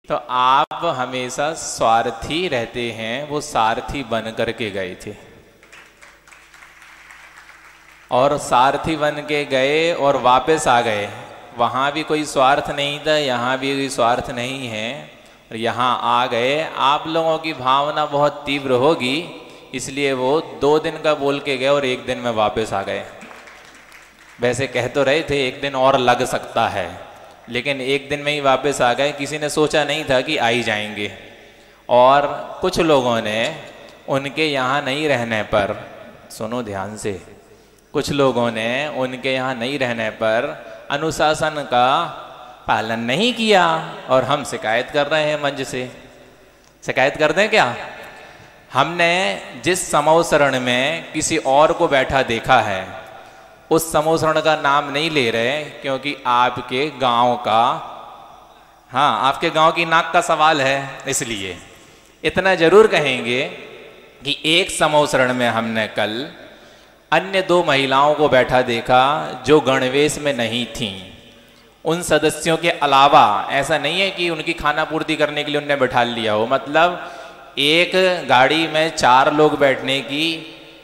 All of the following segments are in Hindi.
तो आप हमेशा स्वार्थी रहते हैं, वो सारथी बन करके गए थे और सारथी बन के गए और वापस आ गए। वहाँ भी कोई स्वार्थ नहीं था, यहाँ भी कोई स्वार्थ नहीं है, और यहाँ आ गए। आप लोगों की भावना बहुत तीव्र होगी, इसलिए वो 2 दिन का बोल के गए और 1 दिन में वापस आ गए। वैसे कह तो रहे थे 1 दिन और लग सकता है, लेकिन 1 दिन में ही वापस आ गए। किसी ने सोचा नहीं था कि आ ही जाएंगे। और कुछ लोगों ने उनके यहाँ नहीं रहने पर, सुनो ध्यान से, कुछ लोगों ने उनके यहाँ नहीं रहने पर अनुशासन का पालन नहीं किया और हम शिकायत कर रहे हैं मंच से। शिकायत कर दें क्या? हमने जिस समोसरण में किसी और को बैठा देखा है, उस समोसरण का नाम नहीं ले रहे, क्योंकि आपके गांव का, हाँ आपके गांव की नाक का सवाल है। इसलिए इतना जरूर कहेंगे कि एक समोसरण में हमने कल अन्य 2 महिलाओं को बैठा देखा जो गणवेश में नहीं थीं। उन सदस्यों के अलावा ऐसा नहीं है कि उनकी खाना पूर्ति करने के लिए उनने बैठा लिया हो, मतलब एक गाड़ी में 4 लोग बैठने की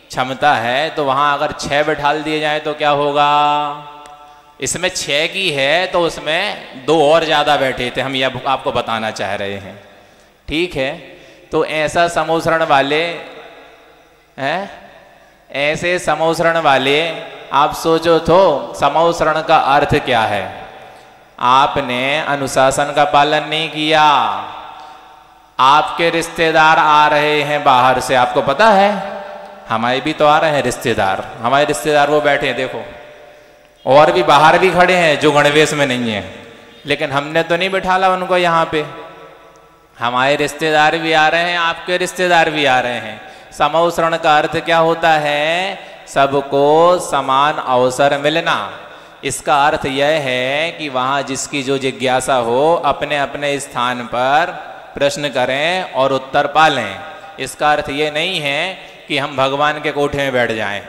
क्षमता है, तो वहां अगर 6 बैठा दिए जाए तो क्या होगा? इसमें 6 की है तो उसमें 2 और ज्यादा बैठे थे, हम यह आपको बताना चाह रहे हैं। ठीक है, तो ऐसा समोसरण वाले हैं, ऐसे समोसरण वाले, आप सोचो तो समोसरण का अर्थ क्या है? आपने अनुशासन का पालन नहीं किया। आपके रिश्तेदार आ रहे हैं बाहर से, आपको पता है, हमारे भी तो आ रहे हैं रिश्तेदार। हमारे रिश्तेदार वो बैठे हैं देखो, और भी बाहर भी खड़े हैं जो गणवेश में नहीं है, लेकिन हमने तो नहीं बिठाला उनको यहाँ पे। हमारे रिश्तेदार भी आ रहे हैं, आपके रिश्तेदार भी आ रहे हैं। समोसरण का अर्थ क्या होता है? सबको समान अवसर मिलना। इसका अर्थ यह है कि वहाँ जिसकी जो जिज्ञासा हो अपने अपने स्थान पर प्रश्न करें और उत्तर पालें। इसका अर्थ ये नहीं है कि हम भगवान के कोठे में बैठ जाएं।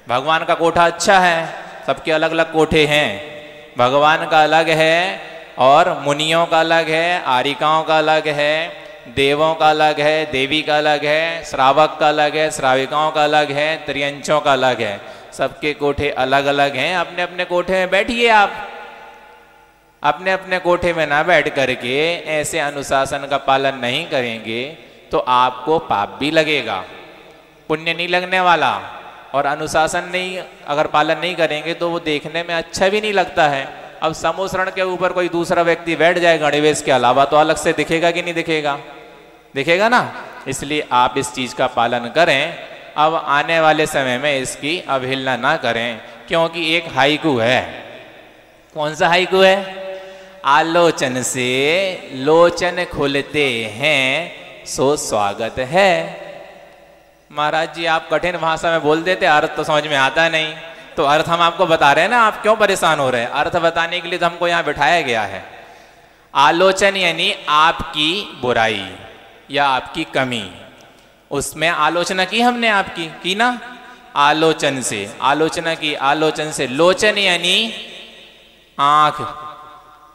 भगवान का कोठा अच्छा है, सबके अलग अलग कोठे हैं। भगवान का अलग है और मुनियों का अलग है, आरिकाओं का अलग है, देवों का अलग है, देवी का अलग है, श्रावक का अलग है, श्राविकाओं का अलग है, त्रियंचों का अलग है। सबके कोठे अलग अलग हैं। अपने अपने कोठे में बैठिए। आप अपने अपने कोठे में ना बैठ करके ऐसे अनुशासन का पालन नहीं करेंगे तो आपको पाप भी लगेगा, पुण्य नहीं लगने वाला। और अनुशासन नहीं अगर पालन नहीं करेंगे तो वो देखने में अच्छा भी नहीं लगता है। अब समोसरण के ऊपर कोई दूसरा व्यक्ति बैठ जाए गणवेश के अलावा तो अलग से दिखेगा कि नहीं दिखेगा? दिखेगा ना। इसलिए आप इस चीज का पालन करें। अब आने वाले समय में इसकी अवहेलना ना करें, क्योंकि एक हाइकू है। कौन सा हाइकू है? आलोचन से लोचन खुलते हैं सो स्वागत है। महाराज जी आप कठिन भाषा में बोल देते, अर्थ तो समझ में आता नहीं। तो अर्थ हम आपको बता रहे हैं ना, आप क्यों परेशान हो रहे हैं? अर्थ बताने के लिए तो हमको यहाँ बिठाया गया है। आलोचन यानी आपकी बुराई या आपकी कमी, उसमें आलोचना की हमने आपकी, की ना। आलोचन से आलोचना की, आलोचन से। लोचन यानी आंख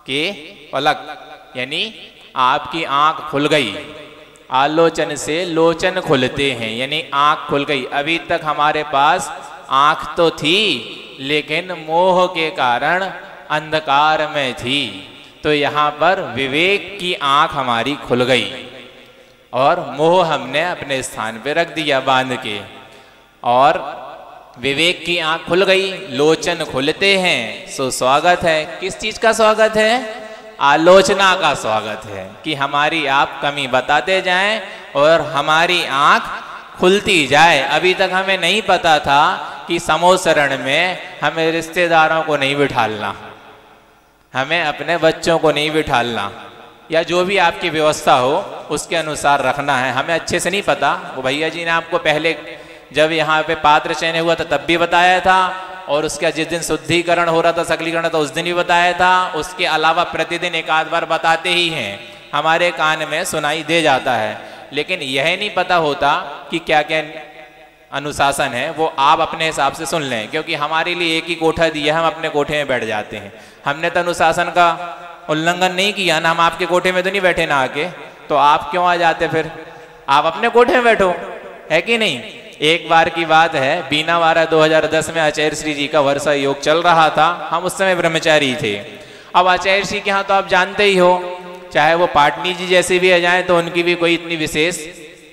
के पलक, यानी आपकी आंख खुल गई। आलोचन से लोचन खुलते हैं, यानी आंख खुल गई। अभी तक हमारे पास आंख तो थी, लेकिन मोह के कारण अंधकार में थी। तो यहाँ पर विवेक की आंख हमारी खुल गई और मोह हमने अपने स्थान पे रख दिया बांध के, और विवेक की आंख खुल गई। लोचन खुलते हैं सो स्वागत है। किस चीज का स्वागत है? आलोचना का स्वागत है, कि हमारी आप कमी बताते जाएं और हमारी आंख खुलती जाए। अभी तक हमें नहीं पता था कि समोसरण में हमें रिश्तेदारों को नहीं बिठालना, हमें अपने बच्चों को नहीं बिठालना, या जो भी आपकी व्यवस्था हो उसके अनुसार रखना है। हमें अच्छे से नहीं पता। वो भैया जी ने आपको पहले जब यहाँ पे पात्र चयन हुआ था तब भी बताया था, और उसका जिस दिन शुद्धिकरण हो रहा था, सकलीकरण था, उस दिन भी बताया था। उसके अलावा प्रतिदिन 1 बार बताते ही हैं, हमारे कान में सुनाई दे जाता है। लेकिन यह नहीं पता होता कि क्या क्या अनुशासन है, वो आप अपने हिसाब से सुन लें, क्योंकि हमारे लिए एक ही कोठा दिया है, हम अपने कोठे में बैठ जाते हैं। हमने तो अनुशासन का उल्लंघन नहीं किया ना, हम आपके कोठे में तो नहीं बैठे ना आके, तो आप क्यों आ जाते फिर? आप अपने कोठे में बैठो, है कि नहीं? एक बार की बात है, बीनावारा 2010 में आचार्य श्री जी का वर्षा योग चल रहा था। हम उस समय ब्रह्मचारी थे। अब आचार्य श्री के यहाँ तो आप जानते ही हो, चाहे वो पाटनी जी जैसे भी आ जाए तो उनकी भी कोई इतनी विशेष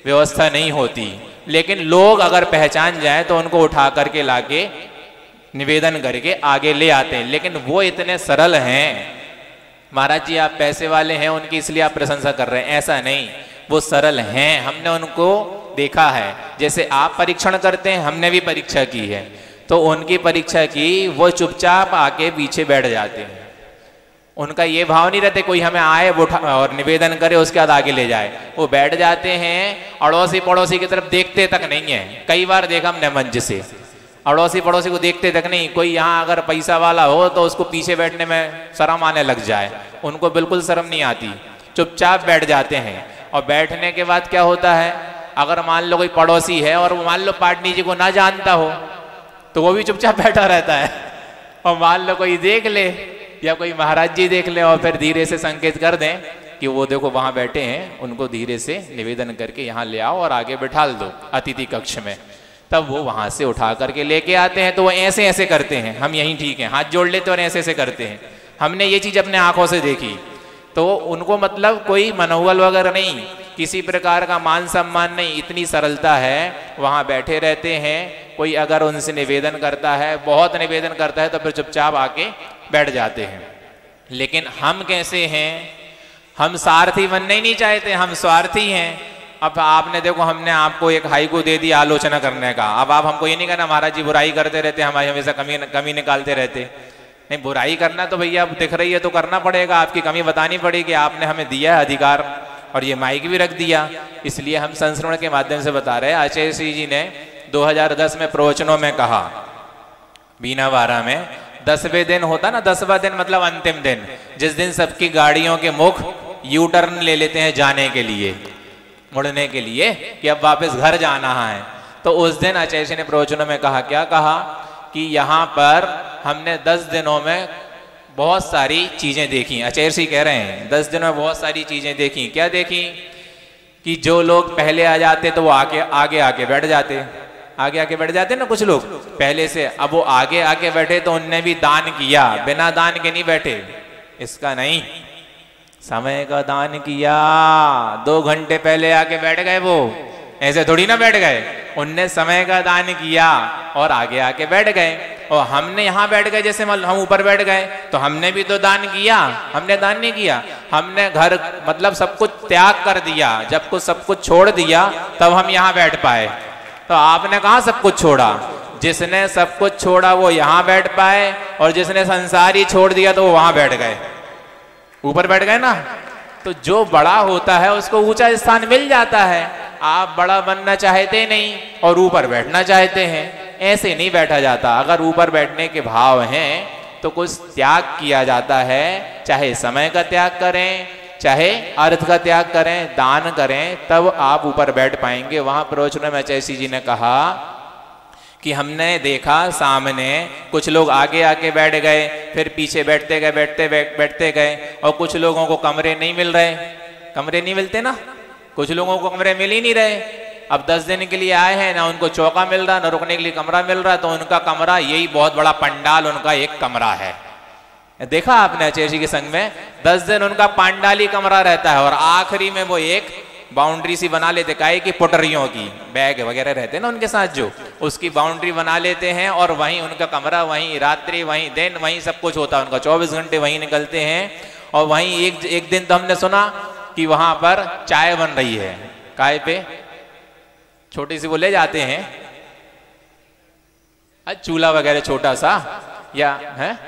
व्यवस्था नहीं होती, लेकिन लोग अगर पहचान जाए तो उनको उठा करके लाके निवेदन करके आगे ले आते हैं। लेकिन वो इतने सरल हैं, महाराज जी आप पैसे वाले हैं उनकी इसलिए आप प्रशंसा कर रहे हैं, ऐसा नहीं, वो सरल हैं, हमने उनको देखा है। जैसे आप परीक्षण करते हैं, हमने भी परीक्षा की है, तो उनकी परीक्षा की, वो चुपचाप आके पीछे बैठ जाते हैं। उनका ये भाव नहीं रहते कोई हमें आए वो और निवेदन करे उसके बाद आगे ले जाए, वो बैठ जाते हैं, अड़ोसी पड़ोसी की तरफ देखते तक नहीं है। कई बार देखा हमने मंच से, अड़ोसी पड़ोसी को देखते तक नहीं। कोई यहाँ अगर पैसा वाला हो तो उसको पीछे बैठने में शर्म आने लग जाए, उनको बिल्कुल शर्म नहीं आती, चुपचाप बैठ जाते हैं। और बैठने के बाद क्या होता है, अगर मान लो कोई पड़ोसी है और वो मान लो पाटनी जी को ना जानता हो तो वो भी चुपचाप बैठा रहता है। और मान लो कोई देख ले या कोई महाराज जी देख ले और फिर धीरे से संकेत कर दें कि वो देखो वहां बैठे हैं, उनको धीरे से निवेदन करके यहाँ ले आओ और आगे बिठाल दो अतिथि कक्ष में, तब वो वहां से उठा करके लेके आते हैं। तो वो ऐसे ऐसे करते हैं, हम यहीं ठीक है, हाथ जोड़ लेते और ऐसे ऐसे करते हैं। हमने ये चीज अपने आंखों से देखी। तो उनको मतलब कोई मनोबल वगैरह नहीं, किसी प्रकार का मान सम्मान नहीं, इतनी सरलता है, वहां बैठे रहते हैं। कोई अगर उनसे निवेदन करता है, बहुत निवेदन करता है, तो फिर चुपचाप आके बैठ जाते हैं। लेकिन हम कैसे हैं, हम सारथी बनना ही नहीं चाहते, हम स्वार्थी हैं। अब आपने देखो, हमने आपको एक हाईकू दे दी आलोचना करने का, अब आप हमको ये नहीं कहना महाराज जी बुराई करते रहते, हमारी हमेशा कमी निकालते रहते। नहीं, बुराई करना तो भैया अब दिख रही है तो करना पड़ेगा, आपकी कमी बतानी पड़ेगी, आपने हमें दिया है अधिकार और ये माइक भी रख दिया, इसलिए हम संस्मरण के माध्यम से बता रहे हैं। आचार्य श्री जी ने 2010 में प्रवचनों में कहा, बीनावारा में 10वें दिन होता ना, 10वां दिन मतलब अंतिम दिन, जिस दिन सबकी गाड़ियों के मुख यू टर्न ले लेते हैं जाने के लिए, मुड़ने के लिए कि अब वापस घर जाना है। तो उस दिन आचार्य जी ने प्रवचनों में कहा, क्या कहा कि यहाँ पर हमने 10 दिनों में बहुत सारी चीजें देखी। आचार्य जी कह रहे हैं 10 दिनों में बहुत सारी चीजें देखी। क्या देखी? कि जो लोग पहले आ जाते तो वो आगे आके बैठ जाते, आगे आके बैठ जाते ना कुछ लोग पहले से, अब वो आगे आके बैठे तो उनने भी दान किया, बिना दान के नहीं बैठे, इसका नहीं, समय का दान किया। 2 घंटे पहले आके बैठ गए, वो ऐसे थोड़ी ना बैठ गए, उनने समय का दान किया और आगे आके बैठ गए। और हमने यहाँ बैठ गए, जैसे हम ऊपर बैठ गए तो हमने भी तो दान किया, हमने दान नहीं किया, हमने घर मतलब सब कुछ त्याग कर दिया। जब कुछ सब कुछ छोड़ दिया तब हम यहाँ बैठ पाए। तो आपने कहाँ सब कुछ छोड़ा? जिसने सब कुछ छोड़ा वो यहाँ बैठ पाए, और जिसने संसार ही छोड़ दिया तो वो वहां बैठ गए, ऊपर बैठ गए ना। तो जो बड़ा होता है उसको ऊंचा स्थान मिल जाता है। आप बड़ा बनना चाहते नहीं और ऊपर बैठना चाहते हैं, ऐसे नहीं बैठा जाता। अगर ऊपर बैठने के भाव हैं तो कुछ त्याग किया जाता है, चाहे समय का त्याग करें, चाहे अर्थ का त्याग करें, दान करें, तब आप ऊपर बैठ पाएंगे। वहां प्रवचन में आचार्य जी ने कहा कि हमने देखा सामने कुछ लोग आगे आके बैठ गए, फिर पीछे बैठते गए, बैठते गए, और कुछ लोगों को कमरे नहीं मिल रहे, कमरे नहीं मिलते ना, कुछ लोगों को कमरे मिल ही नहीं रहे। अब 10 दिन के लिए आए हैं, ना उनको चौका मिल रहा, ना रुकने के लिए कमरा मिल रहा, तो उनका कमरा यही बहुत बड़ा पंडाल, उनका एक कमरा है। देखा आपने आचार्य जी के संग में 10 दिन उनका पांडाली कमरा रहता है, और आखिरी में वो एक बाउंड्री सी बना लेते, काहे की पुटरियों की, बैग वगैरह रहते हैं ना उनके साथ, जो उसकी बाउंड्री बना लेते हैं, और वहीं उनका कमरा, वहीं रात्रि, वहीं दिन, वहीं सब कुछ होता है उनका, 24 घंटे वहीं निकलते हैं। और वहीं एक दिन तो हमने सुना कि वहां पर चाय बन रही है, काय पे छोटी सी वो ले जाते हैं, चूल्हा वगैरह छोटा सा, या है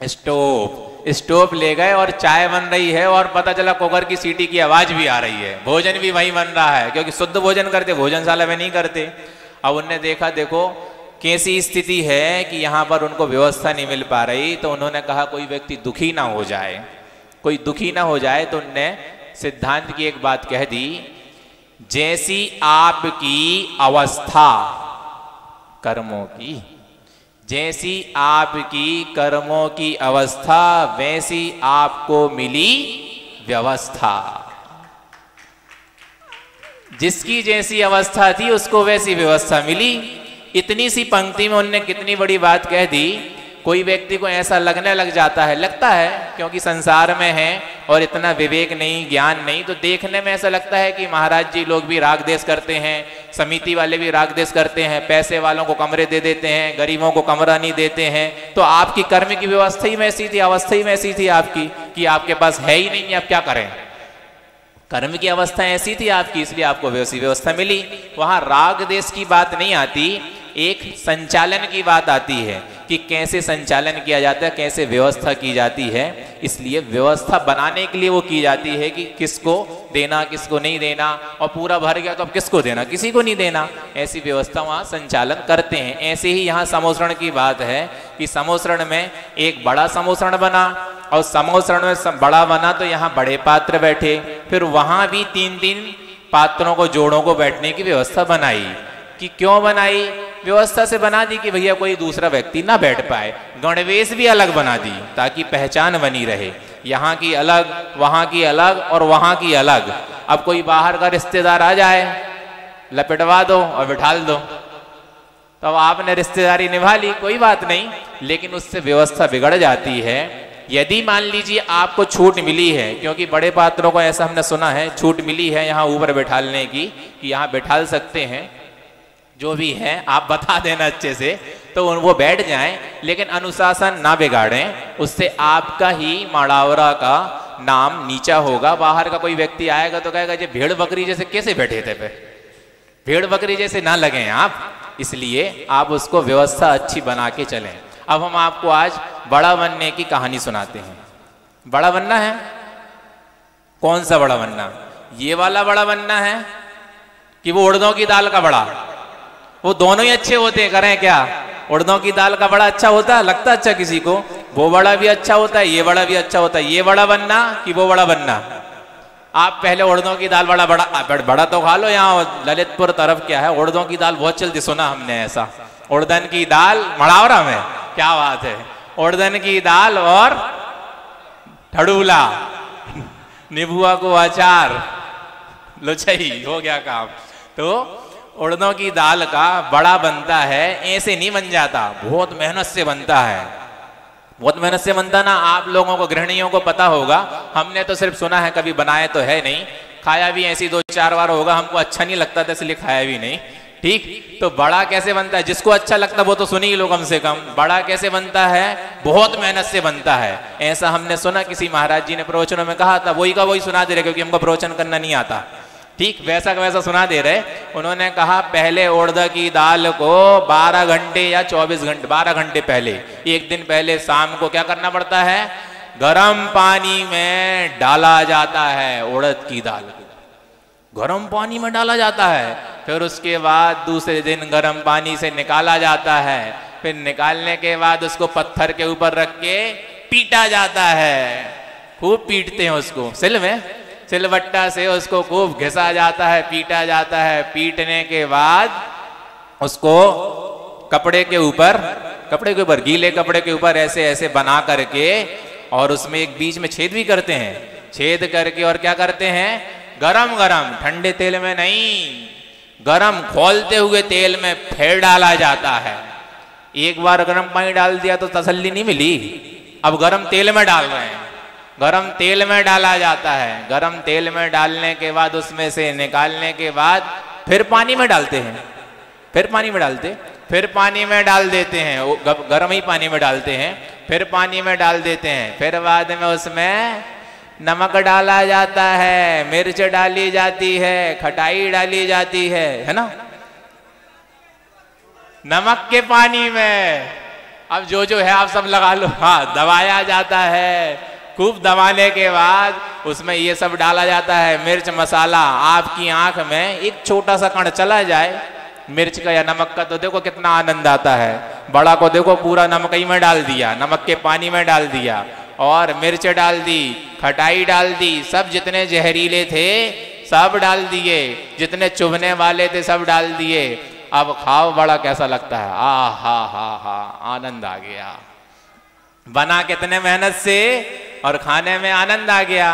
स्टोव ले गए और चाय बन रही है, और पता चला कुकर की सीटी की आवाज भी आ रही है, भोजन भी वहीं बन रहा है, क्योंकि शुद्ध भोजन करते, भोजनशाला में नहीं करते। अब उनने देखा, देखो कैसी स्थिति है कि यहाँ पर उनको व्यवस्था नहीं मिल पा रही, तो उन्होंने कहा कोई व्यक्ति दुखी ना हो जाए, कोई दुखी ना हो जाए, तो उनने सिद्धांत की एक बात कह दी, जैसी आपकी अवस्था कर्मों की, जैसी आपकी कर्मों की अवस्था वैसी आपको मिली व्यवस्था। जिसकी जैसी अवस्था थी उसको वैसी व्यवस्था मिली। इतनी सी पंक्ति में उनने कितनी बड़ी बात कह दी। कोई व्यक्ति को ऐसा लगने लग जाता है, लगता है क्योंकि संसार में है और इतना विवेक नहीं, ज्ञान नहीं, तो देखने में ऐसा लगता है कि महाराज जी लोग भी राग देश करते हैं, समिति वाले भी राग देश करते हैं, पैसे वालों को कमरे दे देते हैं, गरीबों को कमरा नहीं देते हैं। तो आपकी कर्म की व्यवस्था ही वैसी थी, अवस्था ही वैसी थी आपकी कि आपके पास है ही नहीं, आप क्या करें। कर्म की अवस्था ऐसी थी आपकी, इसलिए आपको वैसी व्यवस्था मिली। वहां राग देश की बात नहीं आती, एक संचालन की बात आती है कि कैसे संचालन किया जाता है, कैसे व्यवस्था की जाती है। इसलिए व्यवस्था बनाने के लिए वो की जाती है कि किसको देना, किसको नहीं देना, और पूरा भर गया तो अब किसको देना, किसी को नहीं देना। ऐसी व्यवस्था वहाँ संचालन करते हैं। ऐसे ही यहाँ समोसरण की बात है कि समोसरण में एक बड़ा समोसरण बना और समोसरण में बड़ा बना तो यहाँ बड़े पात्र बैठे, फिर वहां भी 3-3 पात्रों को, जोड़ों को बैठने की व्यवस्था बनाई। कि क्यों बनाई? व्यवस्था से बना दी कि भैया कोई दूसरा व्यक्ति ना बैठ पाए। गणवेश भी अलग बना दी ताकि पहचान बनी रहे, यहाँ की अलग, वहां की अलग और वहां की अलग। अब कोई बाहर का रिश्तेदार आ जाए, लपेटवा दो और बिठाल दो, तो अब आपने रिश्तेदारी निभा ली, कोई बात नहीं, लेकिन उससे व्यवस्था बिगड़ जाती है। यदि मान लीजिए आपको छूट मिली है, क्योंकि बड़े पात्रों को ऐसा हमने सुना है छूट मिली है यहाँ ऊपर बैठालने की, कि यहाँ बैठाल सकते हैं, जो भी है आप बता देना अच्छे से, तो वो बैठ जाएं, लेकिन अनुशासन ना बिगाड़ें। उससे आपका ही माड़ावरा का नाम नीचा होगा। बाहर का कोई व्यक्ति आएगा तो कहेगा ये भेड़ बकरी जैसे कैसे बैठे थे पे, भेड़ बकरी जैसे ना लगें आप। इसलिए आप उसको व्यवस्था अच्छी बना के चलें। अब हम आपको आज बड़ा बनने की कहानी सुनाते हैं। बड़ा बनना है, कौन सा बड़ा बनना? ये वाला बड़ा बनना है कि वो उड़दों की दाल का बड़ा? वो दोनों ही अच्छे होते हैं, करें क्या? उड़दों की दाल का बड़ा अच्छा होता है, लगता अच्छा किसी को, वो बड़ा भी अच्छा होता है, ये बड़ा भी अच्छा होता है। ये बड़ा बनना कि वो बड़ा बनना? आप पहले उड़दों की दाल बड़ा तो खा लो। यहाँ ललितपुर तरफ क्या है, उड़दों की दाल बहुत चलती, सुना हमने ऐसा। उड़दन की दाल मड़ावरा में, क्या बात है, उड़दन की दाल और ठड़ूला, नीबुआ को अचार, लो सही हो गया काम। तो उड़दों की दाल का बड़ा बनता है, ऐसे नहीं बन जाता, बहुत मेहनत से बनता है, बहुत मेहनत से बनता ना। आप लोगों को, गृहिणियों को पता होगा, हमने तो सिर्फ सुना है, कभी बनाए तो है नहीं, खाया भी ऐसी 2-4 बार होगा, हमको अच्छा नहीं लगता था इसलिए खाया भी नहीं। ठीक, तो बड़ा कैसे बनता है? जिसको अच्छा लगता है वो तो सुनी ही लो कम से कम। बड़ा कैसे बनता है? बहुत मेहनत से बनता है। ऐसा हमने सुना, किसी महाराज जी ने प्रवचनों में कहा था, वही का वही सुना दे रहे क्योंकि हमको प्रवचन करना नहीं आता। ठीक वैसा का वैसा सुना दे रहे। उन्होंने कहा पहले उड़द की दाल को 12 घंटे या 24 घंटे, 12 घंटे पहले, एक दिन पहले शाम को क्या करना पड़ता है? गर्म पानी में डाला जाता है। उड़द की दाल गर्म पानी में डाला जाता है, फिर उसके बाद दूसरे दिन गर्म पानी से निकाला जाता है, फिर निकालने के बाद उसको पत्थर के ऊपर रख के पीटा जाता है। खूब पीटते हैं उसको, सिल में सिलबट्टा से उसको खूब घिसा जाता है, पीटा जाता है। पीटने के बाद उसको कपड़े के ऊपर, गीले कपड़े के ऊपर ऐसे ऐसे बना करके, और उसमें एक बीच में छेद भी करते हैं। छेद करके और क्या करते हैं? गरम गरम, ठंडे तेल में नहीं, गरम खौलते हुए तेल में फेर डाला जाता है। एक बार गरम पानी डाल दिया तो तसल्ली नहीं मिली, अब गरम तेल में डाल रहे हैं। गरम तेल में डाला जाता है। गरम तेल में डालने के बाद उसमें से निकालने के बाद फिर पानी में डालते हैं, फिर पानी में डाल देते हैं, गरम ही पानी में डालते हैं, फिर पानी में डाल देते हैं। फिर बाद में उसमें नमक डाला जाता है, मिर्च डाली जाती है, खटाई डाली जाती है ना, नमक के पानी में। अब जो जो है आप सब लगा लो। हाँ, दबाया जाता है। खूब दबाने के बाद उसमें ये सब डाला जाता है, मिर्च मसाला। आपकी आंख में एक छोटा सा कण चला जाए मिर्च का या नमक का तो देखो कितना आनंद आता है। बड़ा को देखो पूरा नमक ही में डाल दिया, नमक के पानी में डाल दिया, और मिर्च डाल दी, खटाई डाल दी, सब जितने जहरीले थे सब डाल दिए, जितने चुभने वाले थे सब डाल दिए। अब खाओ, बड़ा कैसा लगता है, आ हा, आनंद आ गया। बना कितने मेहनत से और खाने में आनंद आ गया।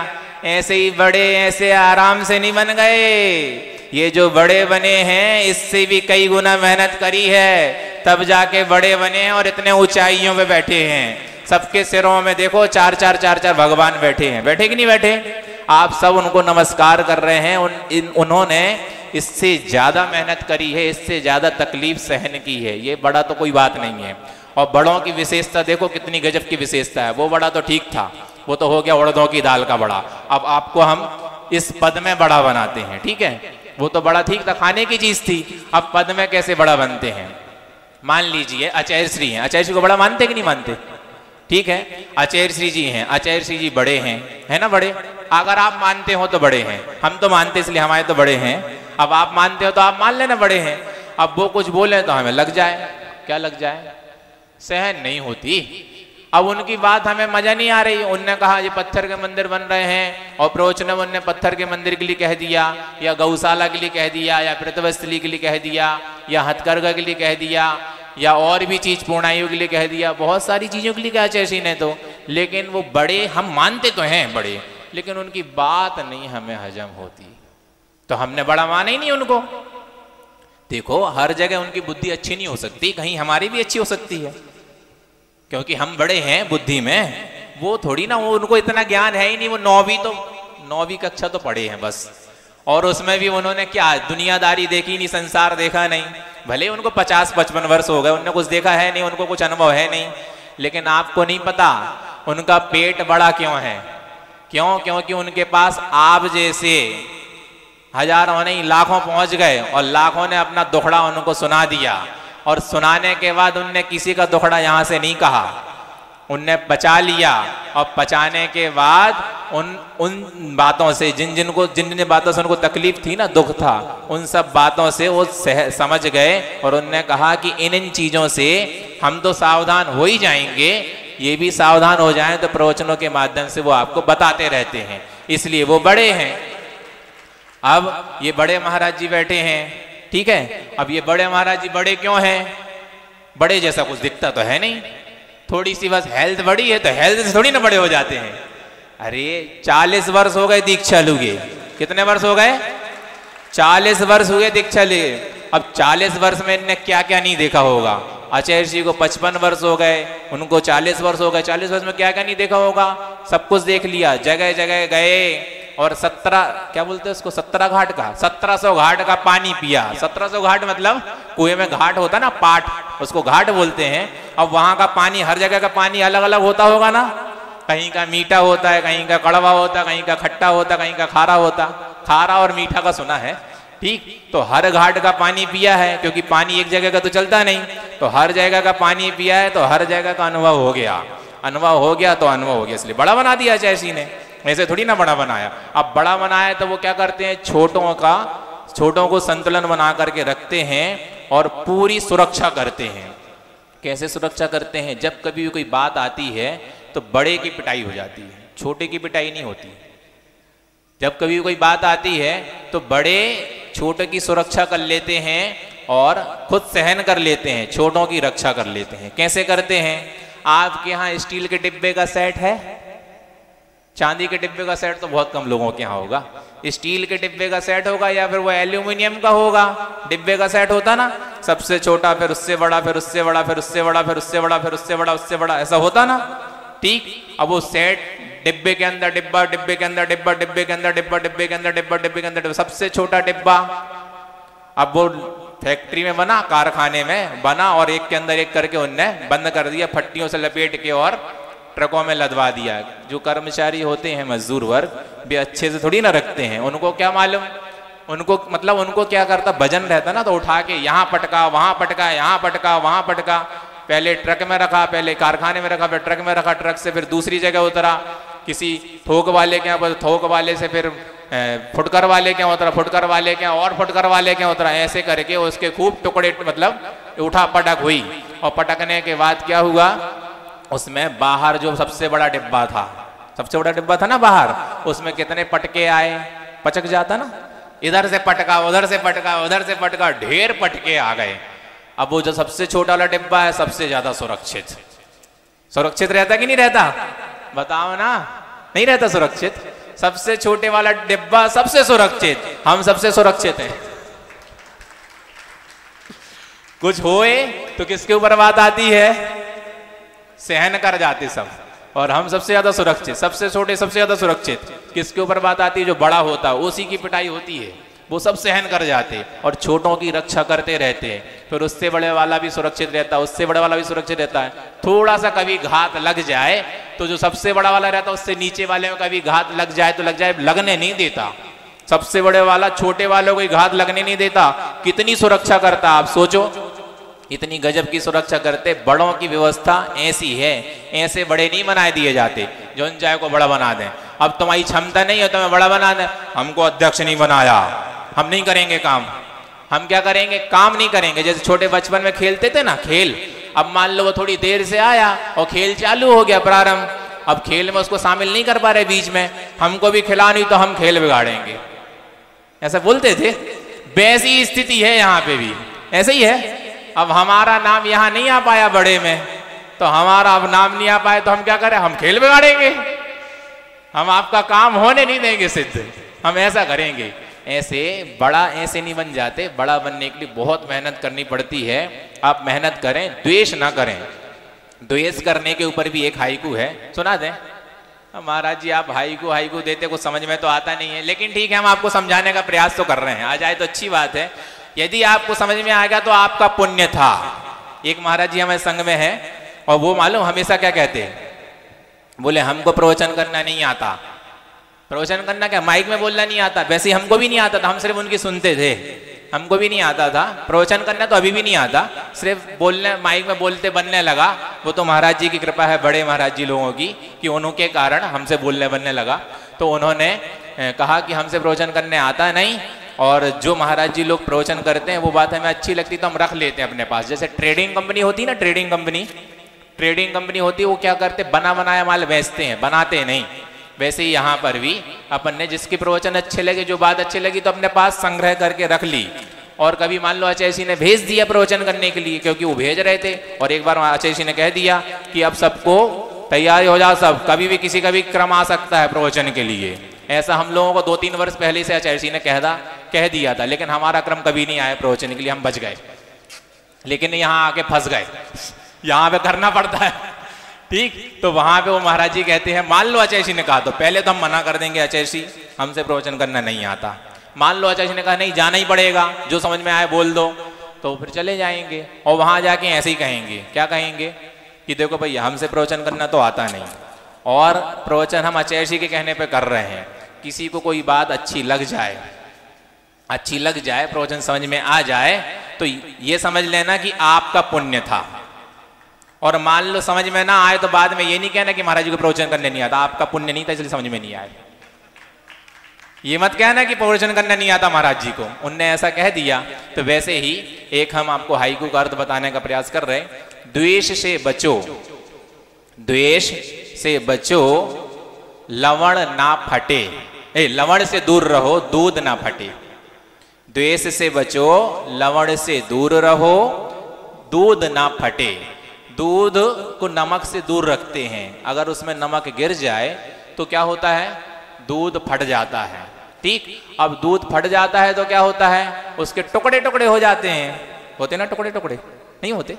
ऐसे ही बड़े ऐसे आराम से नहीं बन गए, ये जो बड़े बने हैं इससे भी कई गुना मेहनत करी है, तब जाके बड़े बने हैं और इतने ऊंचाइयों पे बैठे हैं। सबके सिरों में देखो चार चार भगवान बैठे हैं, बैठे कि नहीं बैठे? आप सब उनको नमस्कार कर रहे हैं। उन्होंने इससे ज्यादा मेहनत करी है, इससे ज्यादा तकलीफ सहन की है, ये बड़ा तो कोई बात नहीं है। और बड़ों की विशेषता देखो कितनी गजब की विशेषता है। वो बड़ा तो ठीक था, वो तो हो गया उड़दों की दाल का बड़ा। अब आपको हम इस पद में बड़ा बनाते हैं, ठीक है? वो तो बड़ा ठीक था, खाने की चीज थी। अब पद में कैसे बड़ा बनते हैं? मान लीजिए आचार्य श्री हैं, आचार्य श्री को बड़ा मानते कि नहीं मानते? ठीक है, आचार्य श्री जी हैं, आचार्य श्री जी बड़े हैं, है ना? बड़े, अगर आप मानते हो तो बड़े हैं, हम तो मानते इसलिए हमारे तो बड़े हैं। अब आप मानते हो तो आप मान लेना बड़े हैं। अब वो कुछ बोले तो हमें लग जाए, क्या लग जाए? सहन नहीं होती। अब उनकी बात हमें मजा नहीं आ रही। उनने कहा ये पत्थर के मंदिर बन रहे हैं और प्रवचन उनने पत्थर के मंदिर के लिए कह दिया, या गौशाला के लिए कह दिया, या पृथ्वस्थली के लिए कह दिया, या हथकरघा के लिए कह दिया, या और भी चीज पूर्णायु के लिए कह दिया, बहुत सारी चीजों के लिए कहा आचार्य ने तो। लेकिन वो बड़े, हम मानते तो हैं बड़े, लेकिन उनकी बात नहीं हमें हजम होती, तो हमने बड़ा माना ही नहीं उनको। देखो हर जगह उनकी बुद्धि अच्छी नहीं हो सकती, कहीं हमारी भी अच्छी हो सकती है, क्योंकि हम बड़े हैं बुद्धि में, वो थोड़ी ना, वो उनको इतना ज्ञान है ही नहीं। वो 9वीं कक्षा तो पढ़े हैं बस, और उसमें भी उन्होंने क्या दुनियादारी देखी नहीं, संसार देखा नहीं। भले उनको 50-55 वर्ष हो गए, उन्होंने कुछ देखा है नहीं, उनको कुछ अनुभव है नहीं। लेकिन आपको नहीं पता उनका पेट बड़ा क्यों है? क्यों? क्योंकि उनके पास आप जैसे हजारों नहीं लाखों पहुंच गए, और लाखों ने अपना दुखड़ा उनको सुना दिया, और सुनाने के बाद उनने किसी का दुखड़ा यहां से नहीं कहा, उनने पचा लिया। और पचाने के बाद उन बातों से जिन बातों से उनको तकलीफ थी ना, दुख था, उन सब बातों से वो समझ गए। और उनने कहा कि इन चीजों से हम तो सावधान हो ही जाएंगे, ये भी सावधान हो जाएं तो प्रवचनों के माध्यम से वो आपको बताते रहते हैं, इसलिए वो बड़े हैं। अब ये बड़े महाराज जी बैठे हैं, ठीक है? अब ये बड़े महाराज जी बड़े क्यों हैं? बड़े जैसा कुछ दिखता तो है नहीं, थोड़ी सी बस हेल्थ बड़ी है, तो हेल्थ से थोड़ी ना बड़े हो जाते हैं। अरे 40 वर्ष हो गए दीक्षा लुगे, कितने वर्ष हो गए? 40 वर्ष हुए दीक्षा लिए। अब 40 वर्ष में इनने क्या क्या नहीं देखा होगा। आचार्य जी को 55 वर्ष हो गए, उनको 40 वर्ष हो गए, 40 वर्ष में क्या क्या नहीं देखा होगा, सब कुछ देख लिया, जगह जगह गए, और 17 क्या बोलते हैं उसको, 17 घाट का, 1700 घाट का पानी पिया। 1700 घाट मतलब कुएं में घाट होता ना, पाट, उसको घाट बोलते हैं। अब वहां का पानी, हर जगह का पानी अलग अलग होता होगा ना, कहीं का मीठा होता है, कहीं का कड़वा होता है, कहीं का खट्टा होता, कहीं का खारा होता। खारा और मीठा का सुना है, ठीक? तो हर घाट का पानी पिया है, क्योंकि पानी एक जगह का तो चलता नहीं, तो हर जगह का पानी पिया है, तो हर जगह का अनुभव हो गया। अनुभव हो गया तो अनुभव हो गया, इसलिए बड़ा बना दिया आचार्य जी ने, ऐसे थोड़ी ना बड़ा बनाया। अब बड़ा बनाया तो वो क्या करते हैं, छोटों को संतुलन बना करके रखते हैं और पूरी सुरक्षा करते हैं। कैसे सुरक्षा करते हैं? जब कभी भी कोई बात आती है तो बड़े की पिटाई हो जाती है, छोटे की पिटाई नहीं होती। जब कभी कोई बात आती है तो बड़े छोटे की सुरक्षा कर लेते हैं और खुद सहन कर लेते हैं, छोटों की रक्षा कर लेते हैं। कैसे करते हैं? आपके यहाँ स्टील के डिब्बे का सेट है? चांदी के डिब्बे का सेट तो बहुत कम लोगों के यहाँ होगा। स्टील के डिब्बे का सेट होगा या फिर वो एल्यूमिनियम का होगा, डिब्बे का सेट होता ना, सबसे छोटा, फिर उससे बड़ा, फिर उससे बड़ा, फिर उससे बड़ा, फिर उससे बड़ा, फिर उससे बड़ा, उससे बड़ा, ऐसा होता ना, ठीक? अब वो सेट डिब्बे के अंदर डिब्बा, डिब्बे के अंदर डिब्बा, डिब्बे के अंदर डिब्बा, डिब्बे के अंदर डिब्बा, डिब्बे के अंदर डिब्बा, सबसे छोटा डिब्बा। अब वो फैक्ट्री में बना, कारखाने में बना, और एक के अंदर एक करके उनने बंद कर दिया, फट्टियों से लपेट के और ट्रकों में लदवा दिया। जो कर्मचारी होते हैं, मजदूर वर्ग, वे अच्छे से थोड़ी ना रखते हैं, उनको क्या मालूम, उनको मतलब उनको क्या करता, वजन रहता ना, तो उठा के यहाँ पटका, वहां पटका, यहाँ पटका, वहां पटका, पहले ट्रक में रखा, पहले कारखाने में रखा, फिर ट्रक में रखा, ट्रक से फिर दूसरी जगह उतरा, किसी थोक वाले के यहाँ, थोक वाले से फिर फुटकर वाले के यहाँ उतरा, फुटकर वाले के यहाँ और फुटकर वाले के यहाँ उतरा, ऐसे करके उसके खूब टुकड़े मतलब उठा पटक हुई। और पटकने के बाद क्या हुआ, उसमें बाहर जो सबसे बड़ा डिब्बा था, सबसे बड़ा डिब्बा था ना बाहर, उसमें कितने पटके आए, पचक जाता ना, इधर से पटका, उधर से पटका, उधर से पटका, ढेर पटके आ गए। अब वो जो सबसे छोटा वाला डिब्बा है सबसे ज्यादा सुरक्षित। सुरक्षित रहता कि नहीं रहता? बताओ ना, नहीं रहता सुरक्षित। सबसे छोटे वाला डिब्बा सबसे सुरक्षित, हम सबसे सुरक्षित हैं। कुछ होए तो किसके ऊपर बात आती है? सहन कर जाते सब, और हम सबसे ज्यादा सुरक्षित, सबसे छोटे सबसे ज्यादा सुरक्षित। किसके ऊपर बात आती है? जो बड़ा होता है उसी की पिटाई होती है, वो सब सहन कर जाते और छोटों की रक्षा करते रहते हैं। फिर उससे बड़े वाला भी सुरक्षित रहता है, उससे बड़े वाला भी सुरक्षित रहता है। थोड़ा सा कभी घात लग जाए तो जो सबसे बड़ा वाला रहता है उससे नीचे वाले में कभी घात लग जाए तो लग जाए, लगने नहीं देता। सबसे बड़े वाला छोटे वालों को घात लगने नहीं देता। कितनी सुरक्षा करता आप सोचो, इतनी गजब की सुरक्षा करते। बड़ों की व्यवस्था ऐसी है, ऐसे बड़े नहीं बनाए दिए जाते जो उन चाहे को बड़ा बना दें। अब तुम्हारी क्षमता नहीं है तो मैं बड़ा बना दें, हमको अध्यक्ष नहीं बनाया, हम नहीं करेंगे काम। हम क्या करेंगे? काम नहीं करेंगे। जैसे छोटे बचपन में खेलते थे ना खेल, अब मान लो वो थोड़ी देर से आया और खेल चालू हो गया प्रारंभ, अब खेल में उसको शामिल नहीं कर पा रहे बीच में, हमको भी खिला नहीं तो हम खेल बिगाड़ेंगे, ऐसा बोलते थे। वैसी स्थिति है यहाँ पे भी, ऐसे ही है। अब हमारा नाम यहाँ नहीं आ पाया बड़े में, तो हमारा अब नाम नहीं आ पाए तो हम क्या करें? हम खेल बिगाड़ेंगे, हम आपका काम होने नहीं देंगे सिद्ध, हम ऐसा करेंगे। ऐसे बड़ा ऐसे नहीं बन जाते। बड़ा बनने के लिए बहुत मेहनत करनी पड़ती है। आप मेहनत करें, द्वेष ना करें। द्वेष करने के ऊपर भी एक हाइकू है, सुना दें? महाराज जी आप हाइकू देते, कुछ समझ में तो आता नहीं है, लेकिन ठीक है हम आपको समझाने का प्रयास तो कर रहे हैं। आ जाए तो अच्छी बात है। यदि आपको समझ में आएगा तो आपका पुण्य था। एक महाराज जी हमारे संघ में है और वो मालूम हमेशा क्या कहते हैं? बोले हमको प्रवचन करना नहीं आता। प्रवचन करना क्या, माइक में बोलना नहीं आता? वैसे ही हमको भी नहीं आता था, हम सिर्फ उनकी सुनते थे। हमको भी नहीं आता था प्रवचन करना, तो अभी भी नहीं आता, सिर्फ बोलने माइक में बोलते बनने लगा। वो तो महाराज जी की कृपा है, बड़े महाराज जी लोगों की, कि उनके कारण हमसे बोलने बनने लगा। तो उन्होंने कहा कि हमसे प्रवचन करने आता नहीं, और जो महाराज जी लोग प्रवचन करते हैं वो बात हमें अच्छी लगती तो हम रख लेते हैं अपने पास। जैसे ट्रेडिंग कंपनी होती है ना, ट्रेडिंग कंपनी होती है, वो क्या करते? बना बनाया माल बेचते हैं, बनाते नहीं। वैसे ही यहाँ पर भी अपन ने जिसके प्रवचन अच्छे लगे, जो बात अच्छी लगी, तो अपने पास संग्रह करके रख ली। और कभी मान लो आचार्य जी ने भेज दिया प्रवचन करने के लिए, क्योंकि वो भेज रहे थे, और एक बार आचार्य जी ने कह दिया कि अब सबको तैयारी हो जाओ, सब कभी भी किसी का भी क्रम आ सकता है प्रवचन के लिए। ऐसा हम लोगों को 2-3 वर्ष पहले से आचार्य जी ने कह दिया था, लेकिन हमारा क्रम कभी नहीं आया प्रवचन के लिए, हम बच गए। लेकिन यहाँ आके फंस गए, यहाँ पे करना पड़ता है, ठीक। तो वहां पे वो महाराज जी कहते हैं, मान लो आचार्य जी ने कहा तो पहले तो हम मना कर देंगे, आचार्य जी हमसे प्रवचन करना नहीं आता। मान लो आचार्य जी ने कहा नहीं जाना ही पड़ेगा, जो समझ में आए बोल दो, तो फिर चले जाएंगे। और वहां जाके ऐसे ही कहेंगे, क्या कहेंगे कि देखो भैया हमसे प्रवचन करना तो आता नहीं, और प्रवचन हम आचार्य जी के कहने पे कर रहे हैं। किसी को कोई बात अच्छी लग जाए, प्रवचन समझ में आ जाए, तो ये समझ लेना कि आपका पुण्य था। और मान लो समझ में ना आए तो बाद में ये नहीं कहना कि महाराज जी को प्रवचन करने नहीं आता, आपका पुण्य नहीं था इसलिए समझ में नहीं आया। ये मत कहना कि प्रवचन करना नहीं आता महाराज जी को, उनने ऐसा कह दिया। तो वैसे ही एक हम आपको हाइकू का अर्थ बताने का प्रयास कर रहे हैं। द्वेष से बचो, लवण ना फटे। लवण से दूर रहो, दूध ना फटे। द्वेष से बचो, लवण से दूर रहो, दूध ना फटे। दूध को नमक से दूर रखते हैं, अगर उसमें नमक गिर जाए तो क्या होता है? दूध फट जाता है, ठीक। अब दूध फट जाता है तो क्या होता है? उसके टुकड़े टुकड़े हो जाते हैं। होते ना टुकड़े टुकड़े? नहीं होते?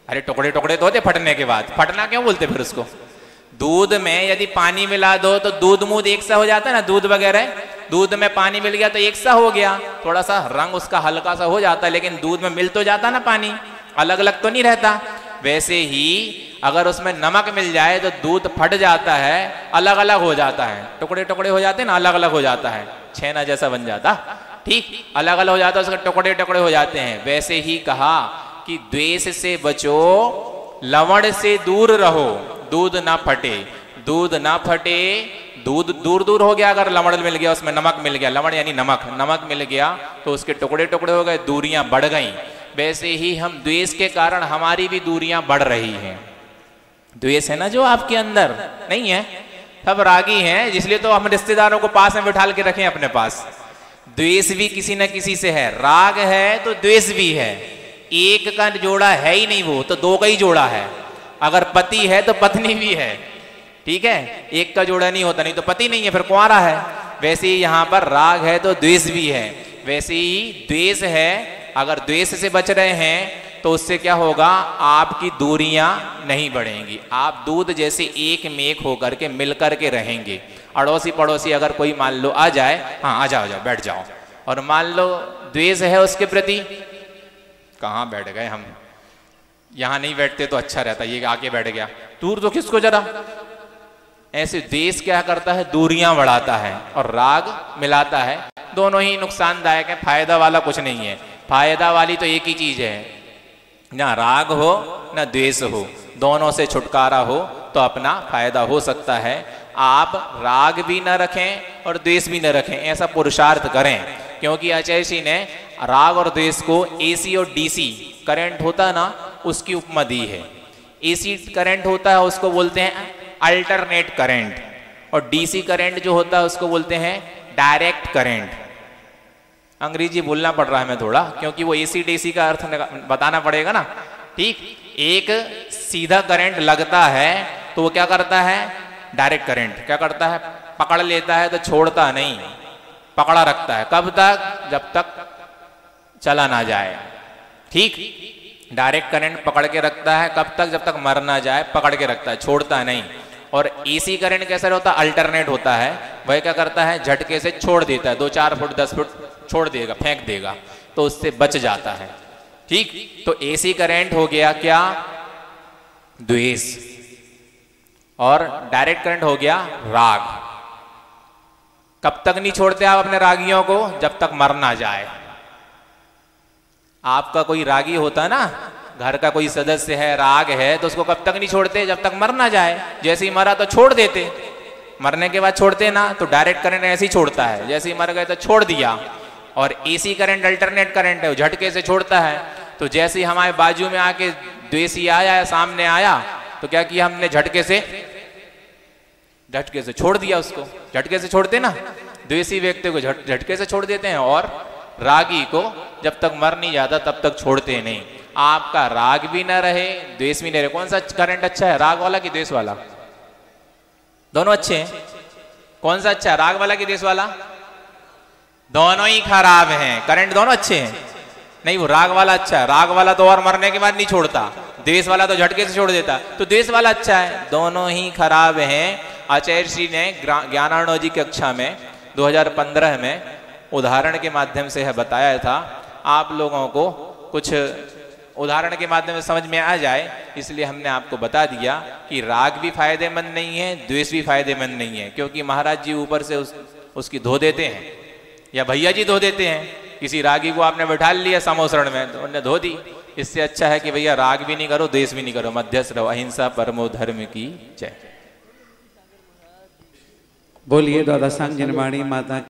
अरे टुकड़े टुकड़े तो होते फटने के बाद। फटना क्यों बोलते फिर उसको? दूध में यदि पानी मिला दो तो दूध मूध एक सा हो जाता है ना, दूध वगैरह। दूध में पानी मिल गया तो एक सा हो गया, थोड़ा सा रंग उसका हल्का सा हो जाता है, लेकिन दूध में मिल तो जाता ना पानी, अलग अलग तो नहीं रहता। वैसे ही अगर उसमें नमक मिल जाए तो दूध फट जाता है, अलग अलग हो जाता है, टुकड़े टुकड़े हो जाते हैं ना, अलग अलग हो जाता है, छेना जैसा बन जाता, ठीक। अलग अलग हो जाता है, उसके टुकड़े टुकड़े हो जाते हैं। वैसे ही कहा कि द्वेष से बचो, लवण से दूर रहो, दूध ना फटे। दूध ना फटे, दूध दूर दूर हो गया, अगर लवण मिल गया, उसमें नमक मिल गया, लवण यानी नमक मिल गया तो उसके टुकड़े टुकड़े हो गए, दूरियां बढ़ गई। वैसे ही हम द्वेष के कारण हमारी भी दूरियां बढ़ रही हैं। द्वेष है ना जो आपके अंदर, नहीं है? सब रागी हैं, इसलिए तो हम रिश्तेदारों को पास में बिठा के रखें अपने पास। द्वेष भी किसी न किसी से है, राग है तो द्वेष भी है। एक का जोड़ा है ही नहीं, वो तो दो का ही जोड़ा है। अगर पति है तो पत्नी भी है, ठीक है, एक का जोड़ा नहीं होता, नहीं तो पति नहीं है फिर कुंवारा है। वैसे ही यहां पर राग है तो द्वेष भी है, वैसे ही द्वेष है। अगर द्वेष से बच रहे हैं तो उससे क्या होगा, आपकी दूरियां नहीं बढ़ेंगी, आप दूध जैसे एक में एक होकर के मिलकर के रहेंगे। अड़ोसी पड़ोसी अगर कोई मान लो आ जाए, हाँ आ जाओ, बैठ जाओ, और मान लो द्वेष है उसके प्रति, कहाँ बैठ गए हम, यहां नहीं बैठते तो अच्छा रहता, ये आके बैठ गया, दूर तो किसको जरा। ऐसे द्वेष क्या करता है, दूरियां बढ़ाता है, और राग मिलाता है। दोनों ही नुकसानदायक है, फायदा वाला कुछ नहीं है। फायदा वाली तो एक ही चीज है, ना राग हो ना द्वेष हो, दोनों से छुटकारा हो तो अपना फायदा हो सकता है। आप राग भी न रखें और द्वेष भी न रखें, ऐसा पुरुषार्थ करें। क्योंकि आचार्य जी ने राग और द्वेष को एसी और डीसी करंट होता है ना, उसकी उपमा दी है। एसी करंट होता है उसको बोलते हैं अल्टरनेट करंट, और डीसी करंट जो होता है उसको बोलते हैं डायरेक्ट करंट। अंग्रेजी बोलना पड़ रहा है मैं थोड़ा, क्योंकि वो एसी डीसी का अर्थ बताना पड़ेगा ना, ठीक। एक सीधा करंट लगता है तो वो क्या करता है, डायरेक्ट करंट क्या करता है, पकड़ लेता है तो छोड़ता नहीं, पकड़ा रखता है। कब तक, जब तक चला ना जाए, ठीक। डायरेक्ट करंट पकड़ के रखता है कब तक, जब तक मर ना जाए, पकड़ के रखता है, छोड़ता नहीं। और एसी करंट कैसा होता है, अल्टरनेट होता है, वह क्या करता है, झटके से छोड़ देता है, 2-4 फुट 10 फुट छोड़ देगा, फेंक देगा, तो उससे बच जाता है, ठीक। तो एसी करंट हो गया क्या, द्वेष, और डायरेक्ट करंट हो गया राग। कब तक नहीं छोड़ते आप अपने रागियों को, जब तक मर ना जाए। आपका कोई रागी होता ना, घर का कोई सदस्य है, राग है, तो उसको कब तक नहीं छोड़ते, जब तक मर ना जाए। जैसे ही मरा तो छोड़ देते, मरने के बाद छोड़ते ना, तो डायरेक्ट करंट ऐसे ही छोड़ता है, जैसे ही मर गए तो छोड़ दिया। और एसी करंट अल्टरनेट करंट है, वो झटके से छोड़ता है। तो जैसे ही हमारे बाजू में आके द्वेषी आया, सामने आया, तो क्या किया हमने, झटके से छोड़ दिया उसको। झटके से छोड़ते ना, द्वेषी व्यक्ति को झटके से छोड़ देते हैं, और रागी को जब तक मर नहीं जाता तब तक छोड़ते नहीं। आपका राग भी ना रहे, द्वेष भी नहीं रहे। कौन सा करंट अच्छा है, राग वाला कि द्वेष वाला? दोनों अच्छे हैं। कौन सा अच्छा है, राग वाला कि द्वेष वाला? दोनों ही खराब हैं, करंट दोनों अच्छे हैं। नहीं, वो राग वाला अच्छा है, राग वाला तो और मरने के बाद नहीं छोड़ता, द्वेष वाला तो झटके से छोड़ देता, तो द्वेष वाला अच्छा है। दोनों ही खराब हैं। आचार्य श्री ने ज्ञानार्णव जी की कक्षा में 2015 में उदाहरण के माध्यम से है बताया था। आप लोगों को कुछ उदाहरण के माध्यम से समझ में आ जाए, इसलिए हमने आपको बता दिया कि राग भी फायदेमंद नहीं है, द्वेष भी फायदेमंद नहीं है। क्योंकि महाराज जी ऊपर से उसकी धो देते हैं, या भैया जी धो देते हैं। किसी रागी को आपने बैठा लिया समोसरण में, तो उन्होंने धो दी। इससे अच्छा है कि भैया राग भी नहीं करो, द्वेष भी नहीं करो, मध्यस्थ रहो। अहिंसा परमो धर्म की जय। बोलिए दादा सांग जनवाणी माता।